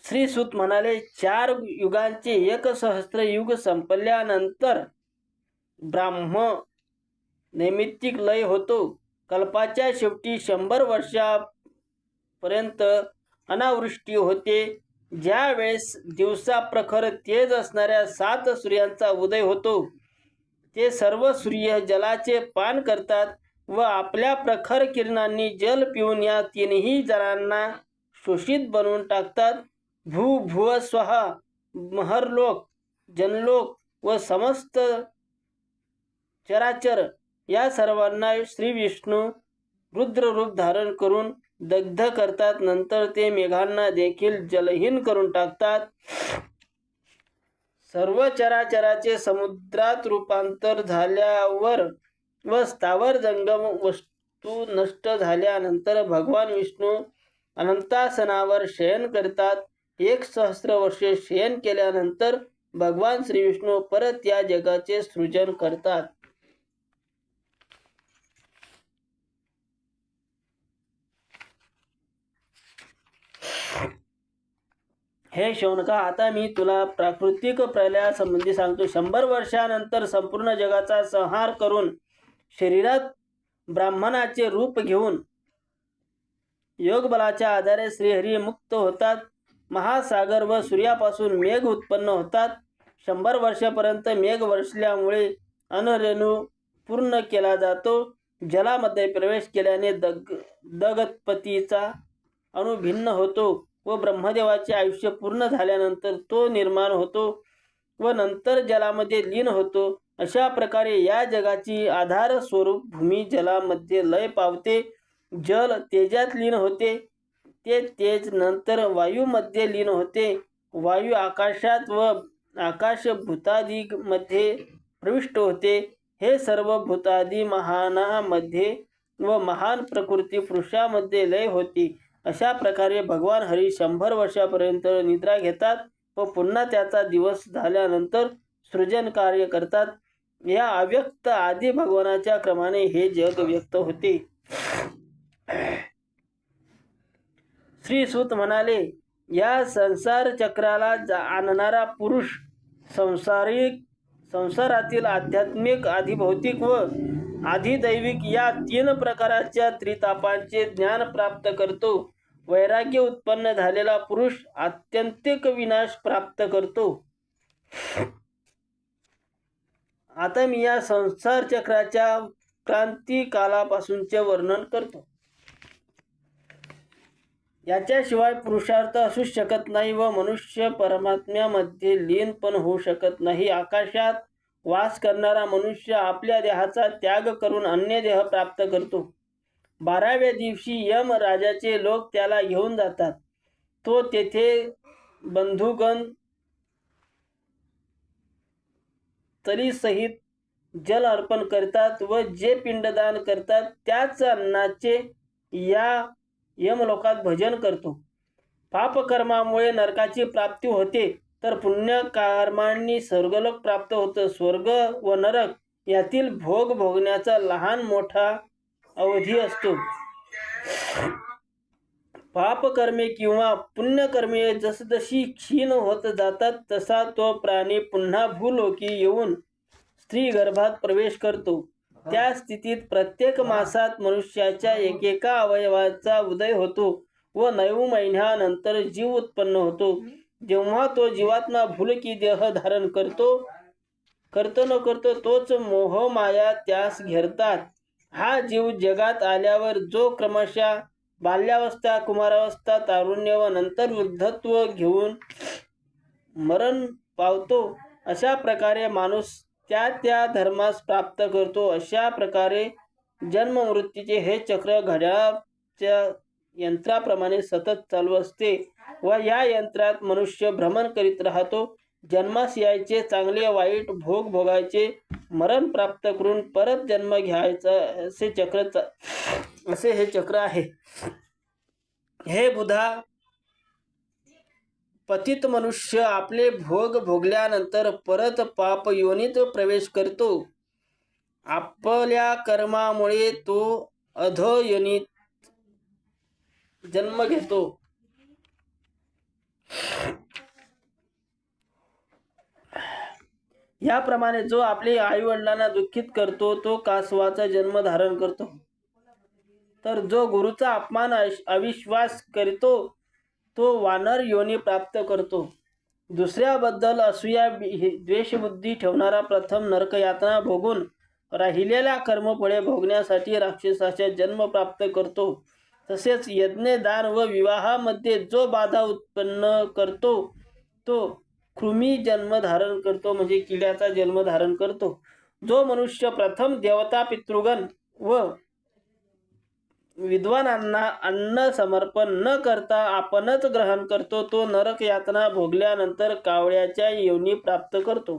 श्री सूत म्हणाले, 4 युगांचे 1 सहस्त्र युग संपल्यानंतर ब्राह्म नैमित्तिक लय होतो. कल्पाच्या शेवटी 100 वर्षापर्यंत अनावृष्टी होते. ज्या वेळेस दिवसा प्रखर तेज असणाऱ्या 7 सूर्यांचा उदय होतो, ते सर्व सूर्य जलाचे पान करतात व आपल्या प्रखर किरणांनी जल पिऊन या 3ही जनांना शोषित बनवून टाकतात. भू भुव स्वहा, महरलोक, जनलोक व समस्त चराचर या सर्वांना श्री विष्णू रुद्र रूप धारण करून दग्ध करतात. नंतर ते मेघांना देखील जलहीन करून टाकतात. सर्व चराचराचे समुद्रात रूपांतर झाल्यावर व स्थावर जंगम वस्तू नष्ट झाल्यानंतर भगवान विष्णू अनंतासनावर शयन करतात. 1 सहस्त्र वर्षे शयन केल्यानंतर भगवान श्री विष्णू परत या जगाचे सृजन करतात. हे शौनका, आता मी तुला प्राकृतिक प्रलयासंबंधी सांगतो. 100 वर्षानंतर संपूर्ण जगाचा संहार करून शरीरात ब्राह्मणाचे रूप घेऊन योगबलाच्या आधारे श्रीहरी मुक्त होतात. महासागर व सूर्यापासून मेघ उत्पन्न होतात. 100 वर्षापर्यंत मेघ वर्षल्यामुळे अनरेणू पूर्ण केला जातो. जलामध्ये प्रवेश केल्याने दगतपतीचा अणु भिन्न होतो व ब्रह्मदेवाचे आयुष्य पूर्ण झाल्यानंतर तो निर्माण होतो व नंतर जलामध्ये लीन होतो. अशा प्रकारे या जगाची आधार स्वरूप भूमी जलामध्ये लय पावते. जल तेजात लीन होते. ते तेज नंतर वायूमध्ये लीन होते. वायू आकाशात व आकाश भूतादिमध्ये प्रविष्ट होते. हे सर्व भूतादी महानामध्ये व महान प्रकृती पुरुषामध्ये लय होती. अशा प्रकारे भगवान हरी 100 वर्षापर्यंत निद्रा घेतात व पुन्हा त्याचा दिवस झाल्यानंतर सृजन कार्य करतात. या अव्यक्त आदी भगवानाच्या क्रमाने हे जग व्यक्त होते. श्री सूत म्हणाले, या संसार चक्राला आणणारा पुरुष संसारातील आध्यात्मिक, आधिभौतिक व आधिदैविक या 3 प्रकाराच्या त्रितापांचे ज्ञान प्राप्त करतो. वैराग्य उत्पन्न झालेला पुरुष आत्यंतिक विनाश प्राप्त करतो. आता मी या संसार चक्राच्या क्रांती कालापासूनचे वर्णन करतो. याच्याशिवाय पुरुषार्थ असू शकत नाही व मनुष्य परमात्म्यामध्ये लीन पण होऊ शकत नाही. आकाशात वास करणारा मनुष्य आपल्या देहाचा त्याग करून अन्य देह प्राप्त करतो. 12व्या दिवशी यम राजाचे लोक त्याला घेऊन जातात. तो तेथे बंधुगण तरीसहित जल अर्पण करतात व जे पिंडदान करतात त्याच अन्नाचे या यमलोकात भजन करतो. पापकर्मामुळे नरकाची प्राप्ती होते तर पुण्यकर्मांनी स्वर्गलोक प्राप्त होतं. स्वर्ग व नरक यातील भोग भोगण्याचा लहान मोठा अवधी असतो. पापकर्मे किंवा पुण्यकर्मे जसजशी क्षीण होत जातात तसा तो प्राणी पुन्हा भूलोकी येऊन स्त्री गर्भात प्रवेश करतो. त्या स्थितीत प्रत्येक मासात मनुष्याच्या एकेका अवयवाचा उदय होतो व 9 महिन्यानंतर जीव उत्पन्न होतो. जेव्हा तो जीवात्मा भूलोकी देह धारण करतो न करतो तोच मोहमाया त्यास घेरतात. हा जीव जगात आल्यावर जो क्रमशः बाल्यावस्था, कुमारावस्था, तारुण्य व नंतर वृद्धत्व घेऊन मरण पावतो, अशा प्रकारे माणूस त्या धर्मास प्राप्त करतो. अशा प्रकारे जन्म मृत्यूचे हे चक्र घड्याळाच्या यंत्राप्रमाणे सतत चालू असते व या यंत्रात मनुष्य भ्रमण करीत राहतो. जन्मास यायचे, चांगले वाईट भोग भोगायचे, मरण प्राप्त करून परत जन्म घ्यायचा, असे हे चक्र आहे. हे बुधा, पतित मनुष्य आपले भोग भोगल्यानंतर परत पाप योनीत प्रवेश करतो. आपल्या कर्मामुळे तो अधोयोनीत जन्म घेतो. याप्रमाणे जो आपल्या आईवडिलांना दुःखित करतो तो कासवाचा जन्म धारण करतो, तर जो गुरुचा अपमान अविश्वास करतो तो वानर योनी प्राप्त करतो. दुसऱ्याबद्दल असूया द्वेषबुद्धी ठेवणारा प्रथम नरकयातना भोगून राहिलेल्या कर्मफळे भोगण्यासाठी राक्षसाचा जन्म प्राप्त करतो. तसेच यज्ञ, दान व विवाहामध्ये जो बाधा उत्पन्न करतो तो कृमी जन्म धारण करतो, म्हणजे किड्याचा जन्म धारण करतो. जो मनुष्य प्रथम देवता, पितृगण व विद्वानांना अन्न समर्पण न करता आपणच ग्रहण करतो तो नरक यातना भोगल्यानंतर कावळ्याच्या योनी प्राप्त करतो.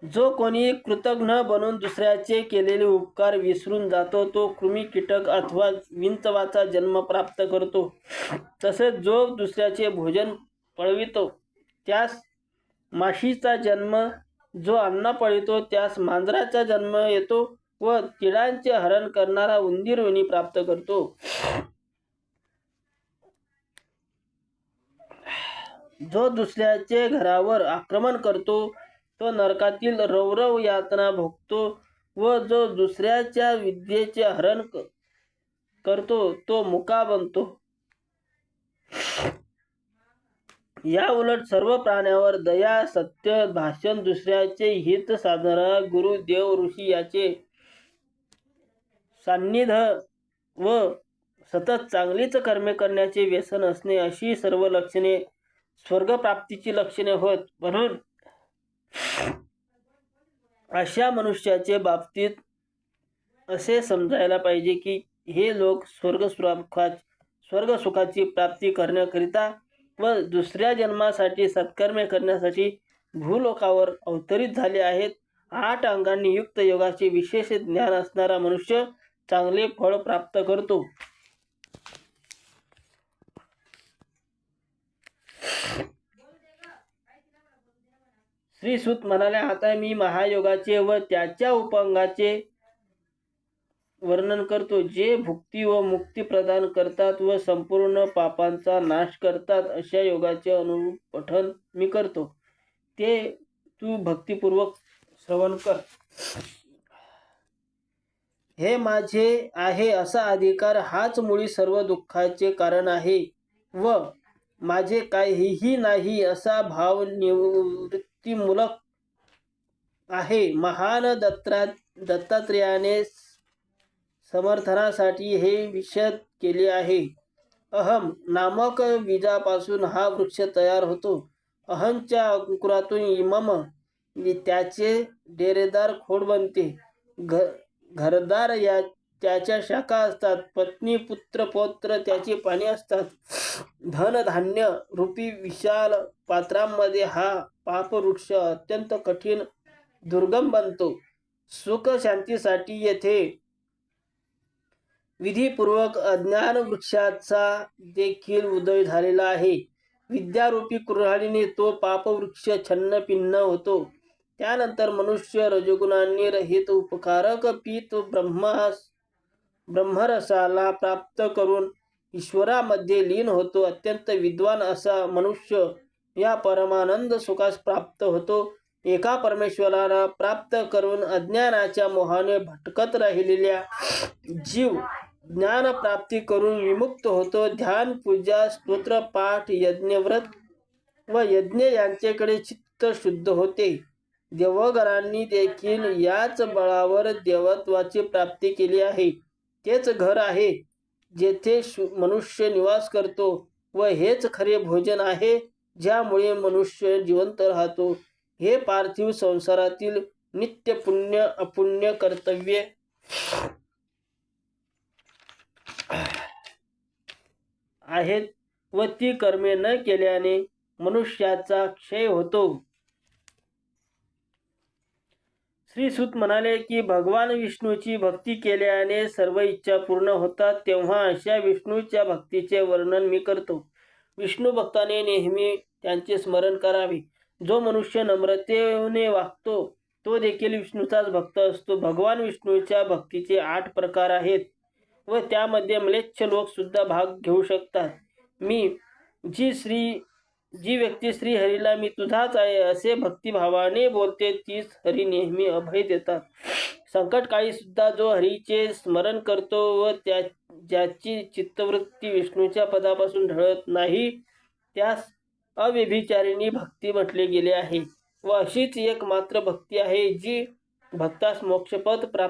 जो कोणी कृतघ्न बनून दुसऱ्याचे केलेले उपकार विसरून जातो तो कृमी, कीटक अथवा विंचवाचा जन्म प्राप्त करतो. तसेच जो दुसऱ्याचे भोजन पळवितो त्यास माशीचा जन्म, जो अन्न पळवितो त्यास मांजराचा जन्म येतो व तिळांचे हरण करणारा उंदीर योनी प्राप्त करतो. जो दुसऱ्याचे घरावर आक्रमण करतो तो नरकातील रौरव यातना भोगतो व जो दुसऱ्याच्या विद्येचे हरण करतो तो मुका बनतो. या उलट सर्व प्राण्यावर दया, सत्य भाषण, दुसऱ्याचे हित साधणारा गुरु, देव, ऋषी याचे सान्निध्य व सतत चांगलीच कर्मे करण्याचे व्यसन असणे अशी सर्व लक्षणे स्वर्गप्राप्तीची लक्षणे होत. म्हणून अशा मनुष्याचे बाबतीत असे समजायला पाहिजे की हे लोक स्वर्गसुखाची प्राप्ती करण्याकरिता व दुसऱ्या जन्मासाठी सत्कर्मे करण्यासाठी भूलोकावर अवतरित झाले आहेत. 8 अंगांनी युक्त योगाचे विशेष ज्ञान असणारा मनुष्य चांगले फळ प्राप्त करतो. श्री सूत म्हणाले, आता मी महायोगाचे व त्याच्या उपांगाचे वर्णन करतो, जे भुक्ती व मुक्ती प्रदान करतात व संपूर्ण पापांचा नाश करतात. अशा योगाचे अनुपठन मी करतो, ते तू भक्तिपूर्वक श्रवण कर. हे माझे आहे असा अधिकार हाच मुळी सर्व दुःखाचे कारण आहे व माझे काहीही नाही असा भाव निवृत्तीमूलक आहे. महान दत्तात्रेयाने समर्थनासाठी हे विशद केले आहे. अहम नामक बीजापासून हा वृक्ष तयार होतो. अहंच्या अंकुरातून मम त्याचे डेरेदार खोड बनते. घरदार त्याच्या शाखा असतात. पत्नी, पुत्र, पौत्र त्याची पाने असतात. धन धान्य रूपी विशाल पात्रांमध्ये हा पापवृक्ष अत्यंत कठीण दुर्गम बनतो. सुख शांतीसाठी येथे विधीपूर्वक अज्ञान वृक्षाचा देखील उदय झालेला आहे. विद्यारूपी कुऱ्हाडीने तो पापवृक्ष छन्न पिन्न होतो. त्यानंतर मनुष्य रजोगुणांनी रहित उपकारक पीत ब्रह्मरसाला प्राप्त करून ईश्वरामध्ये लीन होतो. अत्यंत विद्वान असा मनुष्य या परमानंद सुखास प्राप्त होतो. एका परमेश्वराला प्राप्त करून अज्ञानाच्या मोहाने भटकत राहिलेल्या जीव ज्ञान प्राप्ती करून विमुक्त होतो. ध्यान, पूजा, स्तोत्र पाठ, यज्ञव्रत व यज्ञ यांच्याकडे चित्त शुद्ध होते. देवगणांनी देखील याच बळावर देवत्वाची प्राप्ती केली आहे. तेच घर आहे जेथे मनुष्य निवास करतो व हेच खरे भोजन आहे ज्यामुळे मनुष्य जिवंत राहतो. हे पार्थिव संसारातील नित्य पुण्य अपुण्य कर्तव्ये आहेत व ती कर्मे न केल्याने मनुष्याचा क्षय होतो. श्री सूत म्हणाले की भगवान विष्णूची भक्ती केल्याने सर्व इच्छा पूर्ण होतात. तेव्हा अशा विष्णूच्या भक्तीचे वर्णन मी करतो. विष्णू भक्ताने नेहमी त्यांचे स्मरण करावे. जो मनुष्य नम्रतेने वागतो तो देखील विष्णूचाच भक्त असतो. भगवान विष्णूच्या भक्तीचे 8 प्रकार आहेत व त्यामध्ये म्लेच्छ लोक सुद्धा भाग घेऊ शकतात. मी जी श्री जी व्यक्ती श्रीहरीला मी तुझाच आहे असे भक्तिभावाने बोलते तीच हरी नेहमी अभय देतात. संकटकाळी सुद्धा जो हरीचे स्मरण करतो व ज्याची चित्तवृत्ती विष्णूच्या पदापासून ढळत नाही त्यास अव्यभिचारिणी भक्ती म्हटले गेले आहे. व अशीच एक मात्र भक्ती आहे जी भक्तास मोक्षपद प्राप्त